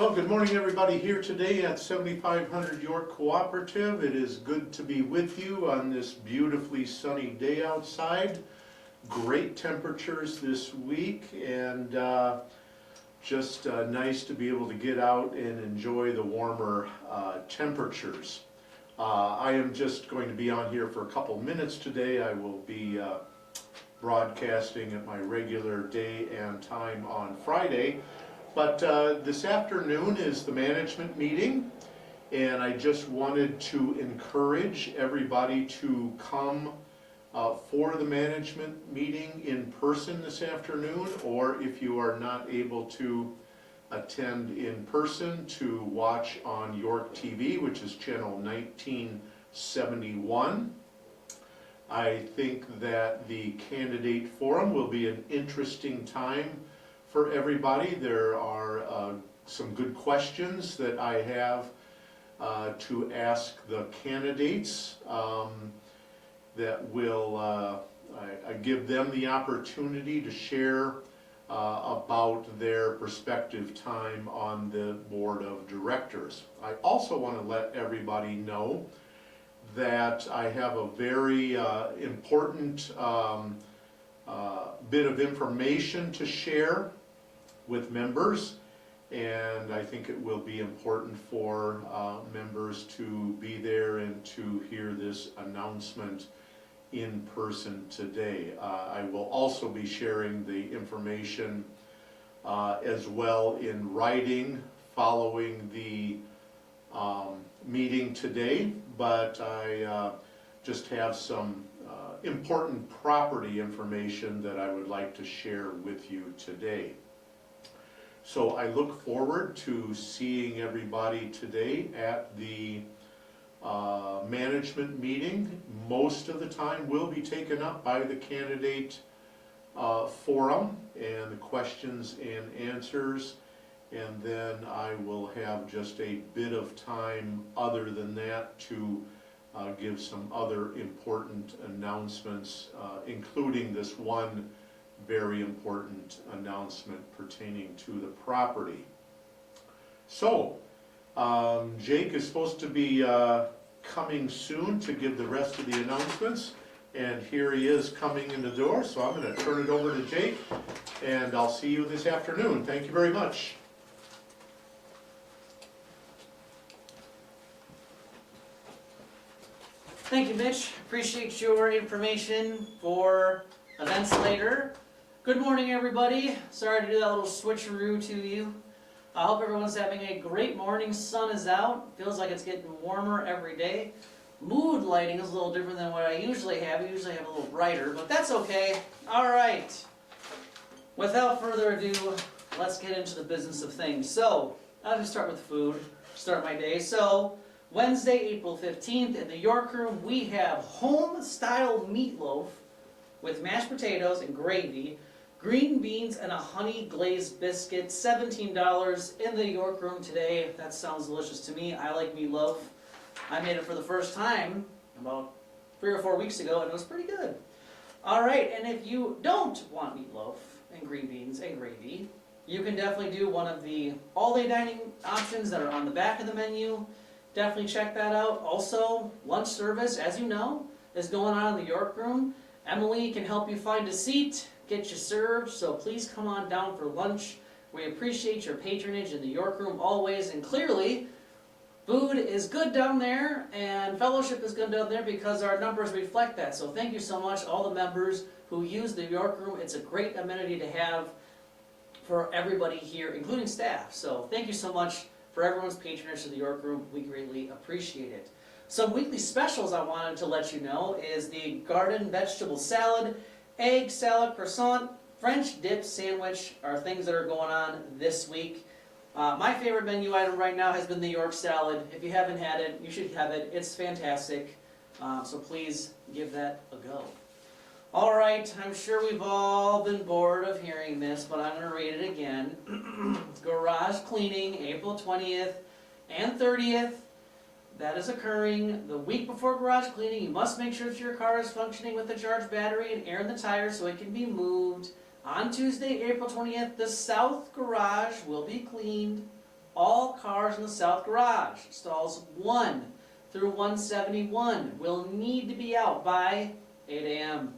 Well, good morning, everybody here today at 7500 York Cooperative. It is good to be with you on this beautifully sunny day outside. Great temperatures this week, and just nice to be able to get out and enjoy the warmer temperatures. I am just going to be on here for a couple minutes today. I will be broadcasting at my regular day and time on Friday. But this afternoon is the management meeting, and I just wanted to encourage everybody to come for the management meeting in person this afternoon, or if you are not able to attend in person, to watch on York TV, which is channel 1971. I think that the candidate forum will be an interesting time for everybody. There are some good questions that I have to ask the candidates that will I give them the opportunity to share about their prospective time on the board of directors. I also want to let everybody know that I have a very important bit of information to share with members, and I think it will be important for members to be there and to hear this announcement in person today. I will also be sharing the information as well in writing following the meeting today, but I just have some important property information that I would like to share with you today. So I look forward to seeing everybody today at the management meeting. Most of the time will be taken up by the candidate forum and the questions and answers, and then I will have just a bit of time other than that to give some other important announcements, including this one very important announcement pertaining to the property. So, Jake is supposed to be coming soon to give the rest of the announcements, and here he is coming in the door, so I'm going to turn it over to Jake, and I'll see you this afternoon. Thank you very much. Thank you, Mitch. Appreciate your information for events later. Good morning, everybody. Sorry to do that little switcheroo to you. I hope everyone's having a great morning. Sun is out. Feels like it's getting warmer every day. Mood lighting is a little different than what I usually have. I usually have a little brighter, but that's okay. All right. Without further ado, let's get into the business of things. So, I'll just start with food. Start my day. So, Wednesday, April 15th, in the York Room, we have home-style meatloaf with mashed potatoes and gravy, green beans, and a honey glazed biscuit. $17 in the York Room today. That sounds delicious to me. I like meatloaf. I made it for the first time about 3 or 4 weeks ago, and it was pretty good. All right, and if you don't want meatloaf and green beans and gravy, you can definitely do one of the all-day dining options that are on the back of the menu. Definitely check that out. Also, lunch service, as you know, is going on in the York Room. Emily can help you find a seat, get you served, so please come on down for lunch. We appreciate your patronage in the York Room always, and clearly, food is good down there, and fellowship is good down there because our numbers reflect that. So thank you so much, all the members who use the York Room. It's a great amenity to have for everybody here, including staff. So thank you so much for everyone's patronage to the York Room. We greatly appreciate it. Some weekly specials I wanted to let you know is the garden vegetable salad, egg salad croissant, French dip sandwich are things that are going on this week. My favorite menu item right now has been the York salad. If you haven't had it, you should have it. It's fantastic. So please give that a go. All right, I'm sure we've all been bored of hearing this, but I'm going to read it again. Garage cleaning, April 20th and 30th. That is occurring the week before garage cleaning. You must make sure that your car is functioning with a charged battery and air in the tires so it can be moved. On Tuesday, April 20th, the south garage will be cleaned. all cars in the south garage, stalls 1 through 171, will need to be out by 8 a.m.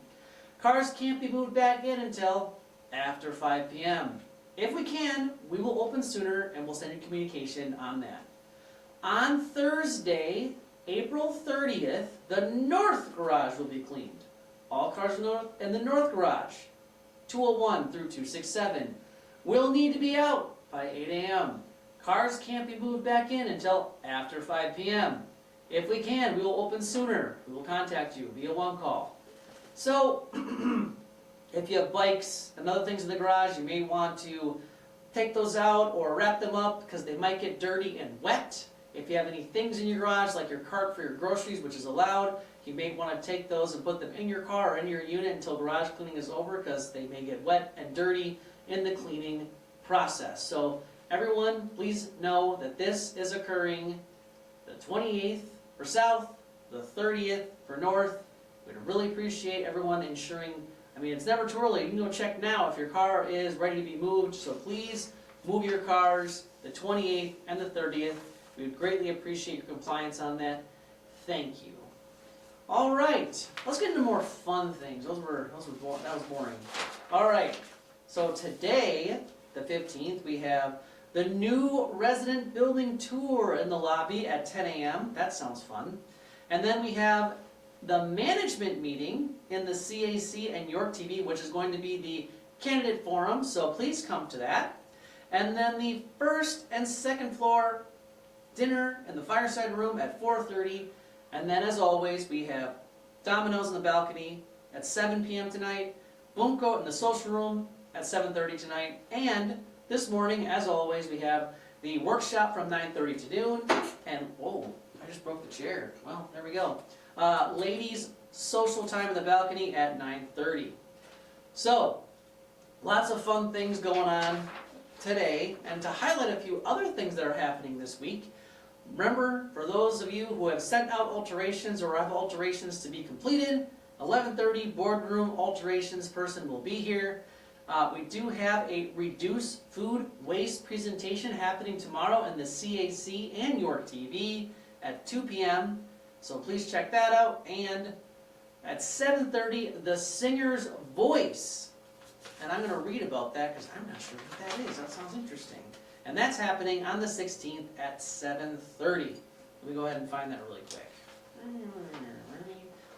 Cars can't be moved back in until after 5 p.m. If we can, we will open sooner and we'll send you communication on that. On Thursday, April 30th, the north garage will be cleaned. All cars in the north garage, 201 through 267, will need to be out by 8 a.m. Cars can't be moved back in until after 5 p.m. If we can, we will open sooner. We will contact you via one call. So, if you have bikes and other things in the garage, you may want to take those out or wrap them up because they might get dirty and wet. If you have any things in your garage, like your cart for your groceries, which is allowed, you may want to take those and put them in your car or in your unit until garage cleaning is over because they may get wet and dirty in the cleaning process. So everyone, please know that this is occurring the 28th for south, the 30th for north. We'd really appreciate everyone ensuring, I mean, it's never too early. You can go check now if your car is ready to be moved. So please move your cars the 28th and the 30th. We would greatly appreciate your compliance on that. Thank you. All right, let's get into more fun things. That was boring. All right, so today, the 15th, we have the new resident building tour in the lobby at 10 a.m. That sounds fun. And then we have the management meeting in the CAC and York TV, which is going to be the candidate forum, so please come to that. And then the first and second floor dinner in the fireside room at 4:30. And then, as always, we have Domino's in the balcony at 7 p.m. tonight, Boomcoat in the social room at 7:30 tonight, and this morning, as always, we have the workshop from 9:30 to noon, and, whoa, I just broke the chair. Well, there we go. Ladies' social time in the balcony at 9:30. So, lots of fun things going on today, and to highlight a few other things that are happening this week, remember, for those of you who have sent out alterations or have alterations to be completed, 11:30 boardroom alterations person will be here. We do have a reduce food waste presentation happening tomorrow in the CAC and York TV at 2 p.m. So please check that out. And at 7:30, the Singer's Voice. And I'm going to read about that because I'm not sure what that is. That sounds interesting. And that's happening on the 16th at 7:30. Let me go ahead and find that really quick.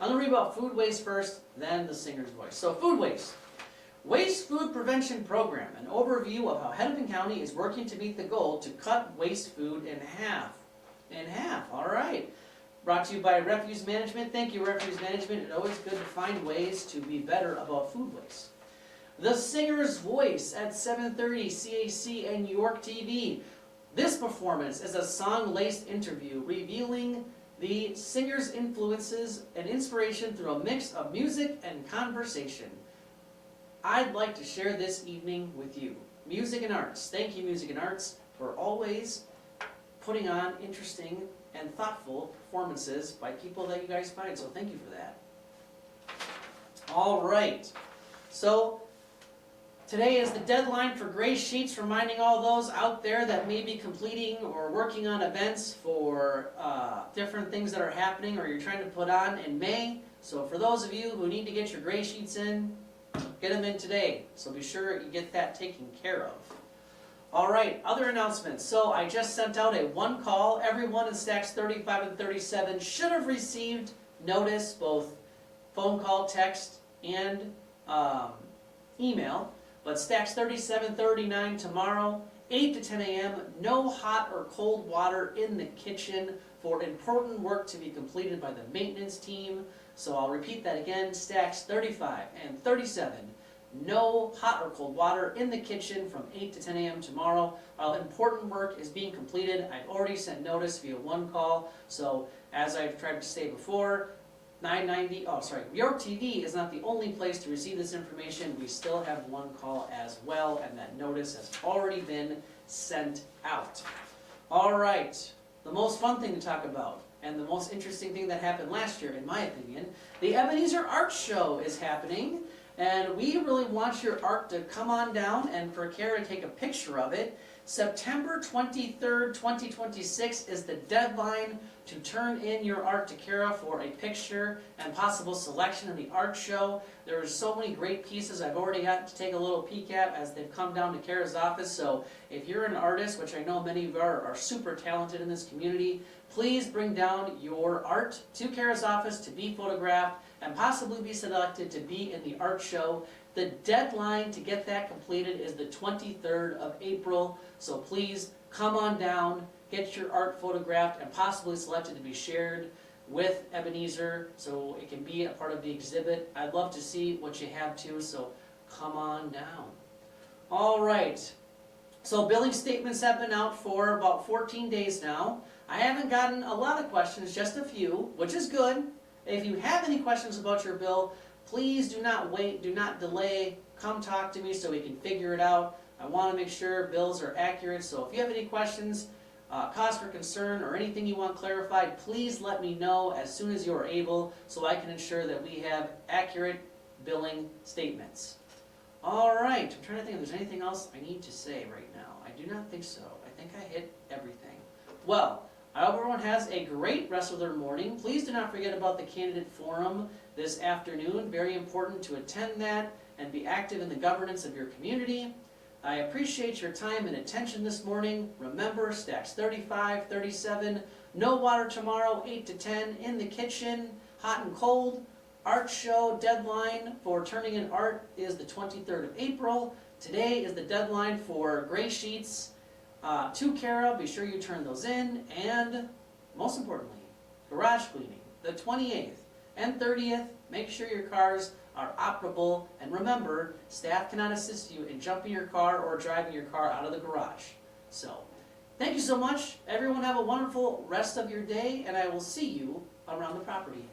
I'm going to read about food waste first, then the Singer's Voice. So food waste. Waste Food Prevention Program, an overview of how Hennepin County is working to meet the goal to cut waste food in half. In half, all right. Brought to you by Refuse Management. Thank you, Refuse Management. It's always good to find ways to be better about food waste. The Singer's Voice at 7:30, CAC and York TV. This performance is a song-laced interview revealing the singer's influences and inspiration through a mix of music and conversation. I'd like to share this evening with you. Music and Arts. Thank you, Music and Arts, for always putting on interesting and thoughtful performances by people that you guys find, so thank you for that. All right, so today is the deadline for gray sheets, reminding all those out there that may be completing or working on events for different things that are happening or you're trying to put on in May. So for those of you who need to get your gray sheets in, get them in today. So be sure you get that taken care of. All right, other announcements. So I just sent out a one call. Everyone in stacks 35 and 37 should have received notice, both phone call, text, and email. But stacks 37, 39 tomorrow, 8 to 10 a.m., no hot or cold water in the kitchen for important work to be completed by the maintenance team. So I'll repeat that again, stacks 35 and 37, no hot or cold water in the kitchen from 8 to 10 a.m. tomorrow while important work is being completed. I've already sent notice via one call, so as I've tried to say before, York TV is not the only place to receive this information. We still have one call as well, and that notice has already been sent out. All right, the most fun thing to talk about, and the most interesting thing that happened last year, in my opinion, the Ebenezer Art Show is happening. And we really want your art to come on down and for Kara to take a picture of it. September 23rd, 2026 is the deadline to turn in your art to Kara for a picture and possible selection in the art show. There are so many great pieces I've already got to take a little peek at as they've come down to Kara's office. So if you're an artist, which I know many of you are super talented in this community, please bring down your art to Kara's office to be photographed and possibly be selected to be in the art show. The deadline to get that completed is the 23rd of April, so please come on down, get your art photographed and possibly selected to be shared with Ebenezer so it can be a part of the exhibit. I'd love to see what you have too, so come on down. All right, so billing statements have been out for about 14 days now. I haven't gotten a lot of questions, just a few, which is good. If you have any questions about your bill, please do not wait, do not delay. Come talk to me so we can figure it out. I want to make sure bills are accurate, so if you have any questions, cause for concern, or anything you want clarified, please let me know as soon as you are able so I can ensure that we have accurate billing statements. All right, I'm trying to think if there's anything else I need to say right now. I do not think so. I think I hit everything. Well, I hope everyone has a great rest of their morning. Please do not forget about the candidate forum this afternoon. Very important to attend that and be active in the governance of your community. I appreciate your time and attention this morning. Remember, stacks 35, 37, no water tomorrow, 8 to 10, in the kitchen, hot and cold. Art show deadline for turning in art is the 23rd of April. Today is the deadline for gray sheets to Kara. Be sure you turn those in. And most importantly, garage cleaning, the 28th and 30th. Make sure your cars are operable. And remember, staff cannot assist you in jumping your car or driving your car out of the garage. So, thank you so much. Everyone have a wonderful rest of your day, and I will see you around the property.